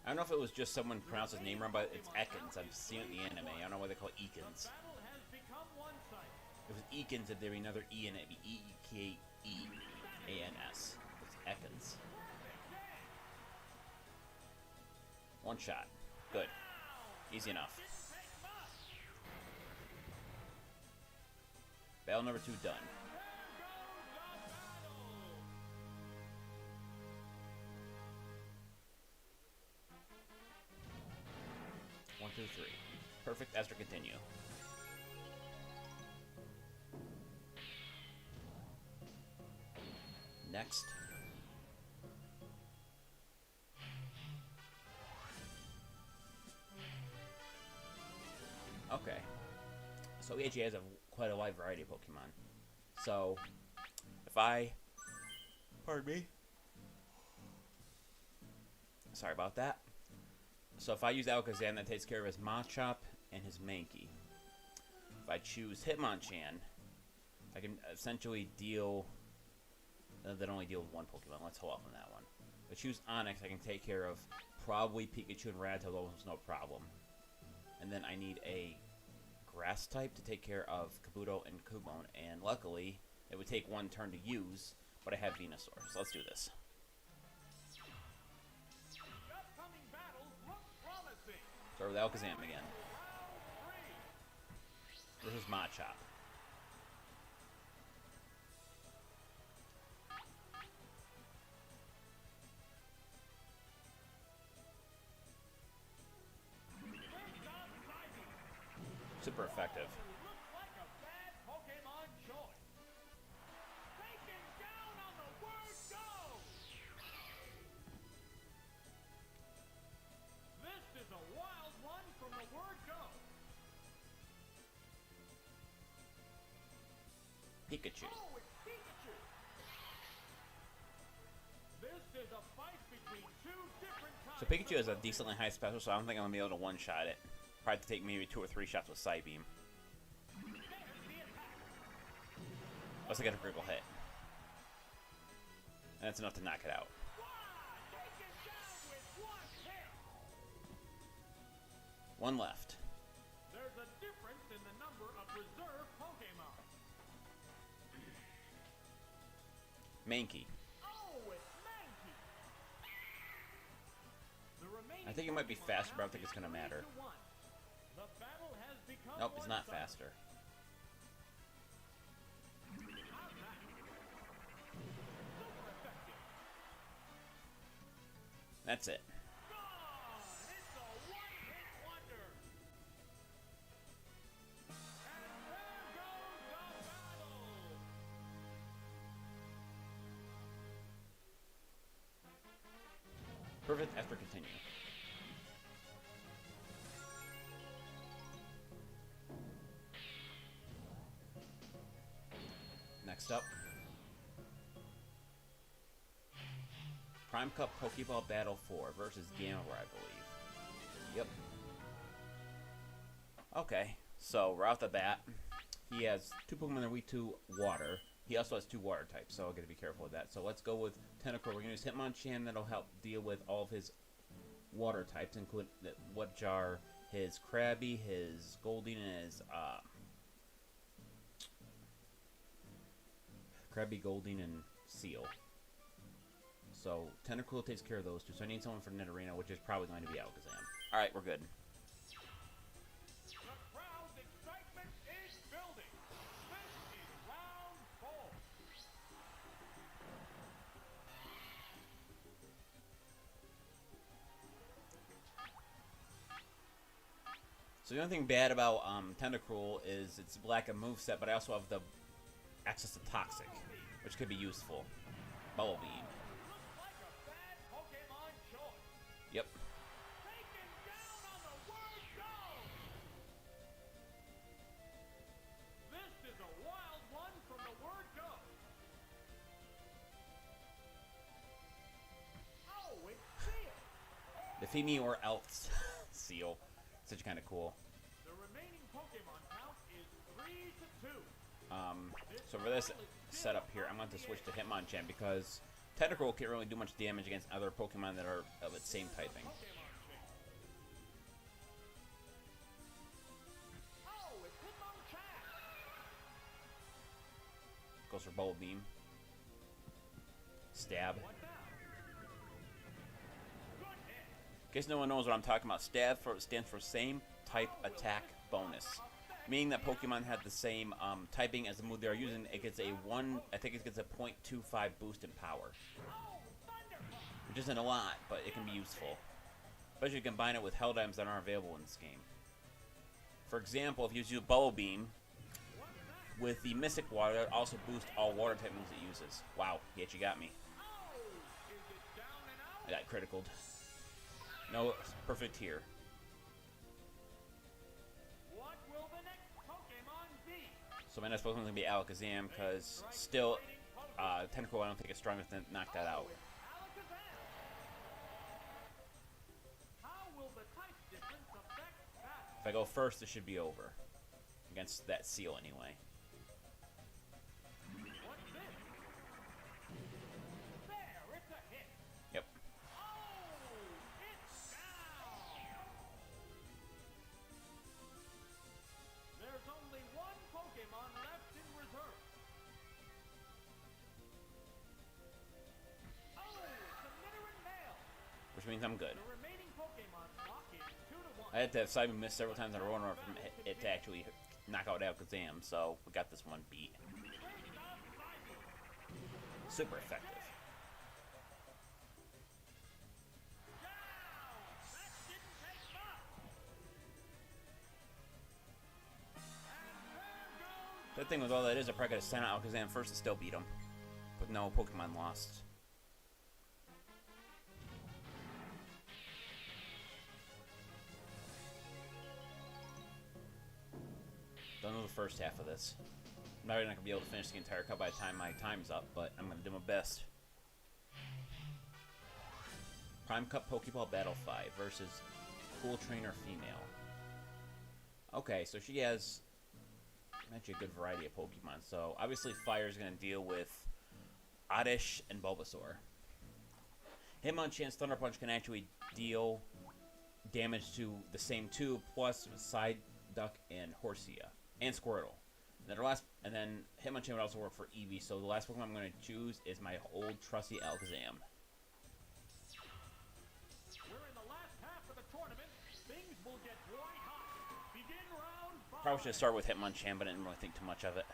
Speaker 1: I don't know if it was just someone pronounced his name wrong, but it's Ekans. I've seen it in the anime. I don't know why they call it Ekans.
Speaker 2: The battle has become one-sided.
Speaker 1: If it was Ekans, if there be another E in it, it'd be E-E-K-E-A-N-S. It's Ekans. One shot. Good. Easy enough. Battle number 2 done. One, two, three. Perfect as to continue. Next. Okay. So he actually has quite a wide variety of Pokemon. So, if I... Pardon me. Sorry about that. So if I use Alakazam, that takes care of his Machop and his Mankey. If I choose Hitmonchan, I can essentially deal... that only deal with one Pokemon. Let's hold off on that one. If I choose Onix, I can take care of probably Pikachu and Rattata, almost no problem. And then I need a Grass type to take care of Kabuto and Cubone. And luckily, it would take one turn to use, but I have Venusaur. So let's do this. Start with Alakazam again. Versus Machop. Super effective.
Speaker 2: Looks like a bad Pokemon choice. Taken down on the word go. This is a wild one from the word go.
Speaker 1: Pikachu.
Speaker 2: Oh, it's Pikachu. This is a fight between two different kinds.
Speaker 1: So Pikachu has a decently high special, so I don't think I'm going to be able to one-shot it. Probably have to take maybe 2 or 3 shots with Psybeam. Unless I get a critical hit. And that's enough to knock it out. One left.
Speaker 2: There's a difference in the number of reserve Pokemon.
Speaker 1: Mankey.
Speaker 2: Oh, it's Mankey. The remaining
Speaker 1: I think it might be
Speaker 2: Pokemon
Speaker 1: faster, but I don't think
Speaker 2: is
Speaker 1: it's going to matter.
Speaker 2: 3-1. The battle has become
Speaker 1: Nope, it's not
Speaker 2: one-sided.
Speaker 1: faster.
Speaker 2: Super effective.
Speaker 1: That's it.
Speaker 2: Gone! It's a one-hit wonder. And there goes the battle.
Speaker 1: Perfect after continue. Next up, Prime Cup Pokeball Battle 4 versus Gamma, I believe. Yep. Okay, so right off the bat, he has 2 Pokemon that are weak to water. He also has 2 water types, so I gotta be careful with that. So let's go with Tentacruel. We're gonna use Hitmonchan. That'll help deal with all of his water types, including what jar his Krabby, his Goldeen, and his Krabby, Goldeen, and Seal. So Tentacruel takes care of those 2. So I need someone for Nidorino, which is probably going to be Alakazam. All right, we're good.
Speaker 2: The crowd's excitement is building. This is round 4.
Speaker 1: So the only thing bad about Tentacruel is it's lack of moveset, but I also have the access to Toxic, which could be useful. Bubble Beam.
Speaker 2: Looks like a bad Pokemon choice.
Speaker 1: Yep.
Speaker 2: Taken down on the word go. This is a wild one from the word go.
Speaker 1: Defeat me or else. Seal. Such kind of cool.
Speaker 2: The remaining Pokemon count is 3-2.
Speaker 1: So for this setup here, I'm going to switch to Hitmonchan because Tentacruel can't really do much damage against other Pokemon that are of its same typing.
Speaker 2: Oh, it's Hitmonchan.
Speaker 1: Goes for Bubble Beam. Stab.
Speaker 2: What now? Good hit.
Speaker 1: In case no one knows what I'm talking about, Stab stands for Same Type Attack Bonus. Meaning that Pokemon have the same typing as the move they're using. It gets a I think it gets a 0.25 boost in power. Which isn't a lot, but it can be useful. Especially if you combine it with held items that aren't available in this game. For example, if you use Bubble Beam with the Mystic Water, it also boosts all water type moves it uses. Wow, he actually got me. I got criticaled. No, perfect here.
Speaker 2: What will the next Pokemon be?
Speaker 1: So my next Pokemon is going to be Alakazam, because still, Tentacruel I don't think is strong enough to knock that out.
Speaker 2: Alakazam. How will the type difference affect that?
Speaker 1: If I go first, this should be over. Against that Seal, anyway.
Speaker 2: What's this? There, it's a hit.
Speaker 1: Yep.
Speaker 2: Oh, it's down. There's only one Pokemon left in reserve. Oh, it's a Nidoran male.
Speaker 1: Which means I'm good.
Speaker 2: The remaining Pokemon stock is 2-1.
Speaker 1: I had to have Simon miss several times in a row in order for it to actually knock out Alakazam, so we got this one beat. Super effective. The thing with all that is, I probably could have sent out Alakazam first and still beat him. But no, Pokemon lost. Don't know the first half of this. I'm not going to be able to finish the entire cut by the time my time's up, but I'm going to do my best. Prime Cup Pokeball Battle 5 versus Cool Trainer Female. Okay, so she has actually a good variety of Pokemon. So obviously Fire is going to deal with Oddish and Bulbasaur. Hitmonchan's Thunder Punch can actually deal damage to the same two, plus Psyduck and Horsea. And Squirtle. And then Hitmonchan would also work for Eevee, so the last Pokemon I'm going to choose is my old trusty Alakazam.
Speaker 2: We're in the last half of the tournament. Things will get white hot. Begin round 5.
Speaker 1: Probably should start with Hitmonchan, but I didn't really think too much of it.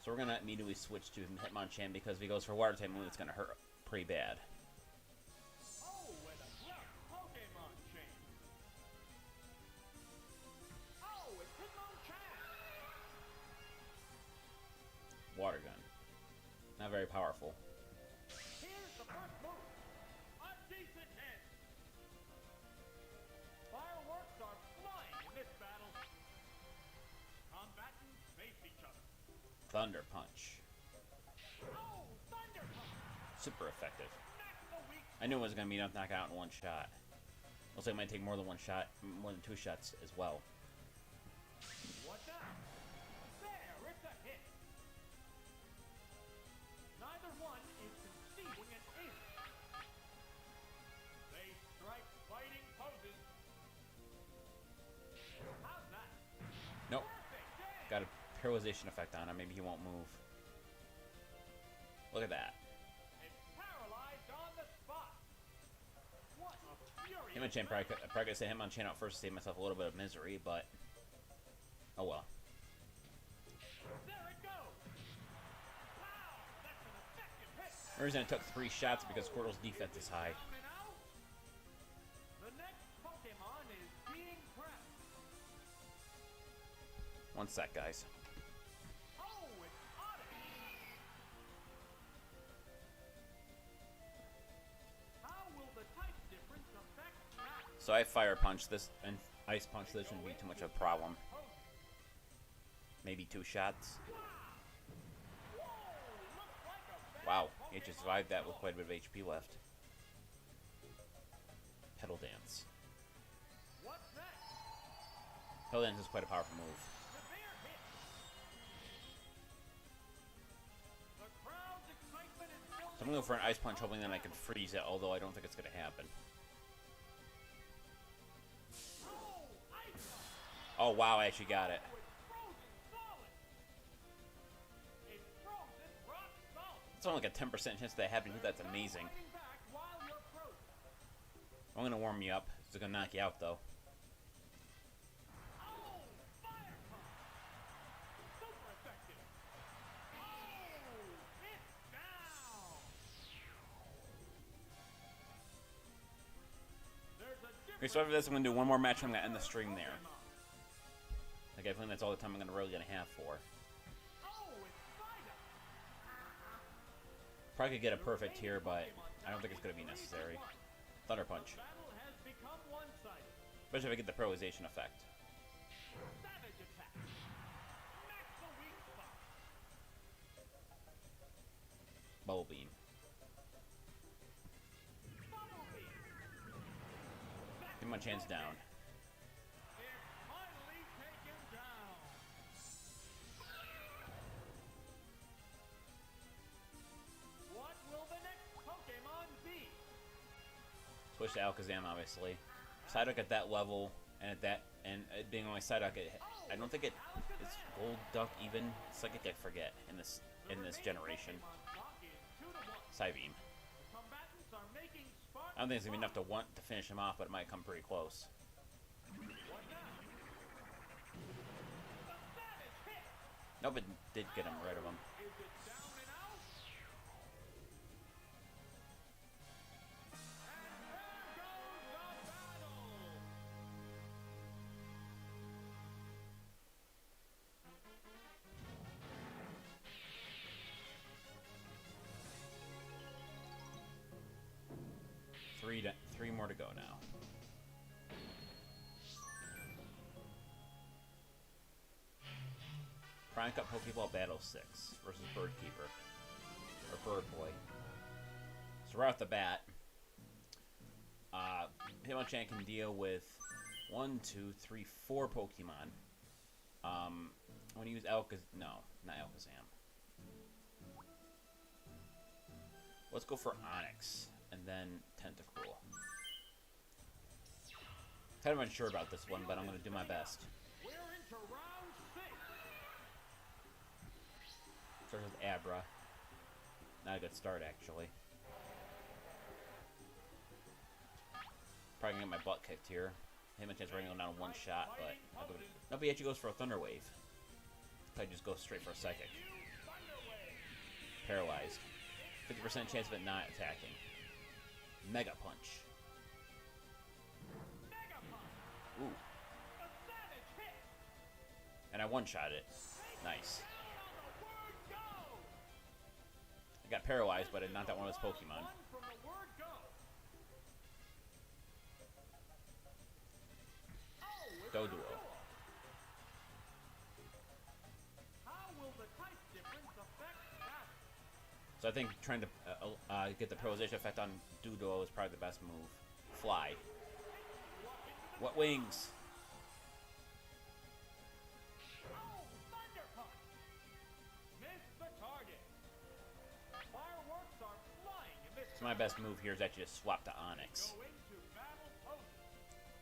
Speaker 1: So we're going to immediately switch to Hitmonchan, because if he goes for Water type move, it's going to hurt pretty bad.
Speaker 2: Oh, and a rough Pokemon change. Oh, it's Hitmonchan.
Speaker 1: Water Gun. Not very powerful.
Speaker 2: Here's the first move. A decent hit. Fireworks are flying in this battle. Combatants face each other.
Speaker 1: Thunder Punch.
Speaker 2: Oh, Thunder Punch.
Speaker 1: Super effective.
Speaker 2: Smack the weak.
Speaker 1: I knew it was going to be enough to knock out in one shot. Looks like it might take more than one shot, more than two shots as well.
Speaker 2: What now? There, it's a hit. Neither one is conceding an inch. They strike fighting poses. How's that?
Speaker 1: Nope.
Speaker 2: Perfect hit.
Speaker 1: Got a paralyzation effect on him. Maybe he won't move. Look at that.
Speaker 2: It's paralyzed on the spot. What a furious...
Speaker 1: Hitmonchan probably could have sent Hitmonchan out first to save myself a little bit of misery, but oh well.
Speaker 2: There it goes. Wow, that's an effective hit.
Speaker 1: The reason it took 3 shots because Squirtle's defense is high.
Speaker 2: Down and out. The next Pokemon is being pressed.
Speaker 1: One sec, guys.
Speaker 2: Oh, it's Oddish. How will the type difference affect that?
Speaker 1: So I Fire Punch this and Ice Punch. This shouldn't be too much of a problem. Maybe 2 shots.
Speaker 2: Whoa, looks like a bad
Speaker 1: Wow, It just survived that with quite a bit of HP left. Pedal Dance.
Speaker 2: What's next?
Speaker 1: Pedal Dance is quite a powerful move.
Speaker 2: Severe hit. The crowd's excitement is
Speaker 1: So I'm going to go for an Ice Punch, hoping that I can freeze it, although I don't think it's going to happen. Oh, wow, I actually got it. It's only like a 10% chance that happened. That's amazing. I'm going to warm you up. It's going to knock you out, though. Okay, so after this, I'm going to do one more match. I'm going to end the stream there. Like, I think that's all the time I'm really going to have for. Probably could get a perfect here, but I don't think it's going to be necessary. Thunder Punch. Especially if I get the paralyzation effect. Bubble Beam. Give my chance down. Switch to Alakazam, obviously. Psyduck at that level, and at that, and it being only Psyduck, I don't think it's Gold Duck even. It's like I forget in this generation. Psybeam. I don't think it's gonna be enough to finish him off, but it might come pretty close. Nope, it did get him rid of him. Three more to go now. Prime Cup Pokeball Battle 6 versus Bird Keeper. Or Bird Boy. So right off the bat, Hitmonchan can deal with 1, 2, 3, 4 Pokemon. I'm going to use no, not Alakazam. Let's go for Onix. And then Tentacruel. Kind of unsure about this one, but I'm going to do my best. Starts with Abra. Not a good start, actually. Probably going to get my butt kicked here. Hitmonchan's running on down one shot, but nobody actually goes for a Thunder Wave. Probably just goes straight for a Psychic. Paralyzed. 50% chance of it not attacking. Mega Punch. Ooh. And I one-shot it. Nice. I got paralyzed, but I knocked out one of his Pokemon. Doduo. So I think trying to get the paralyzation effect on Doduo is probably the best move. Fly. What wings? So my best move here is actually to swap to Onix.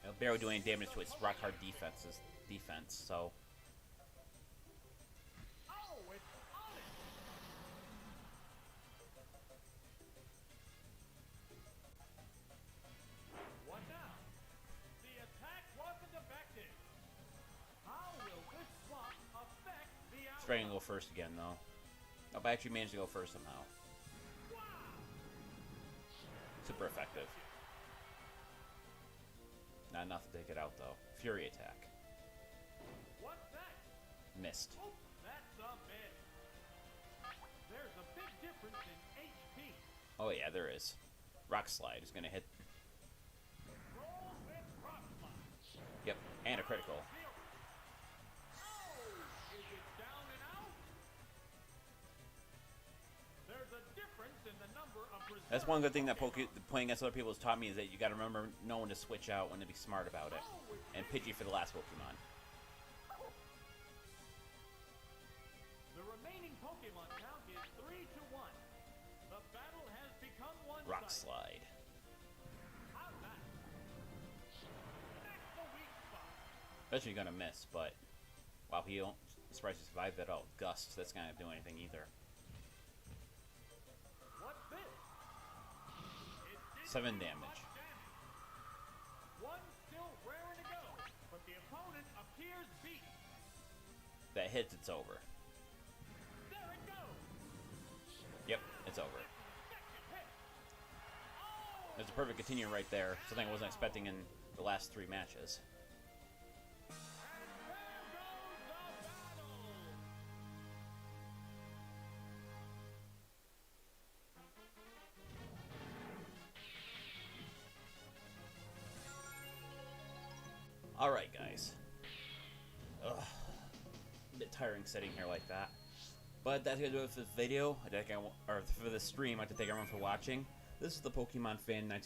Speaker 1: It'll barely do any damage to its rock hard defense, so. Spray can go first again, though. Oh, but I actually managed to go first somehow. Super effective. Not enough to take it out, though. Fury attack. Missed.
Speaker 2: There's a big difference in HP.
Speaker 1: Oh, yeah, there is. Rock Slide is going to hit. Yep, and a critical. That's one good thing that playing against other people has taught me, is that you got to remember know when to switch out, when to be smart about it. And Pidgey for the last Pokemon.
Speaker 2: The remaining Pokemon count is 3-1. The battle has become one-sided.
Speaker 1: Rock Slide.
Speaker 2: How's that? That's the weak spot.
Speaker 1: Bet you're gonna miss, but wow, he don't surprised he survived that all. Gust, that's not gonna do anything either.
Speaker 2: What's this? It didn't
Speaker 1: 7
Speaker 2: do
Speaker 1: damage.
Speaker 2: much One still raring to go, but the opponent appears beat.
Speaker 1: That hits, it's over.
Speaker 2: There it goes.
Speaker 1: Yep, it's over.
Speaker 2: Second hit. Oh!
Speaker 1: There's a perfect continue right there. Something I wasn't expecting in the last 3 matches.
Speaker 2: And there goes the battle.
Speaker 1: Alright, guys. Ugh. A bit tiring sitting here like that. But that's gonna do it for this video. Or for this stream. I'd like to thank everyone for watching. This is the Pokemon Fan 19.